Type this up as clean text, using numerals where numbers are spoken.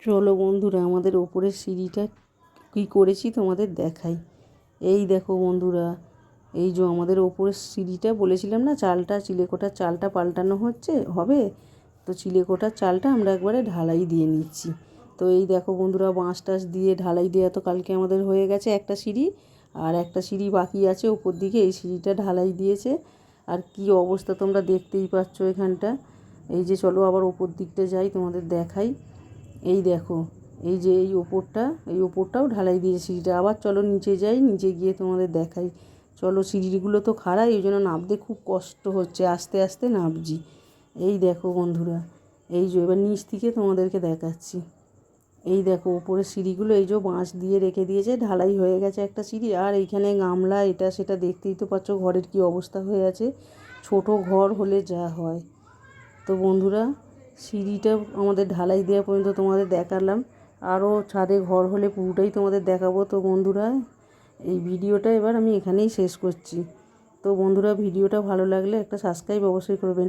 চলো বন্ধুরা, আমাদের ওপরের সিঁড়িটা কী করেছি তোমাদের দেখাই। এই দেখো বন্ধুরা, এই যে আমাদের ওপরের সিঁড়িটা বলেছিলাম না, চালটা চিলেকোঠার চালটা পাল্টানো হবে, তো চিলেকোঠার চালটা আমরা একবারে ঢালাই দিয়ে নিচ্ছি। তো এই দেখো বন্ধুরা, বাঁশ টাশ দিয়ে ঢালাই দেওয়া তো কালকে আমাদের হয়ে গেছে একটা সিঁড়ি, আর একটা সিঁড়ি বাকি আছে ওপর দিকে। এই সিঁড়িটা ঢালাই দিয়েছে, আর কি অবস্থা তোমরা দেখতেই পাচ্ছ এখানটা। এই যে চলো আবার ওপর দিকটা যাই, তোমাদের দেখাই। এই দেখো, এই যে এই ওপরটাও ঢালাই দিয়েছে সিঁড়িটা। আবার চলো নিচে যাই, নিচে গিয়ে তোমাদের দেখাই। চলো, সিঁড়িগুলো তো খাড়া, এই জন্য নামতে খুব কষ্ট হচ্ছে, আস্তে আস্তে নামছি। এই দেখো বন্ধুরা, এই যে এবার নিচ থেকে তোমাদেরকে দেখাচ্ছি। এই দেখো ওপরের সিঁড়িগুলো, এই যে বাঁশ দিয়ে রেখে দিয়েছে, ঢালাই হয়ে গেছে একটা সিঁড়ি। আর এইখানে গামলা এটা সেটা দেখতেই তো পাচ্ছ, ঘরের কি অবস্থা হয়ে আছে। ছোট ঘর হলে যা হয়। তো বন্ধুরা, সিঁড়িটা আমাদের ঢালাই দেওয়া পর্যন্ত তোমাদের দেখালাম, আরও ছাদে ঘর হলে পুরোটাই তোমাদের দেখাবো। তো বন্ধুরা, এই ভিডিওটা এবার আমি এখানেই শেষ করছি। তো বন্ধুরা, ভিডিওটা ভালো লাগলে একটা সাবস্ক্রাইব অবশ্যই করবেন।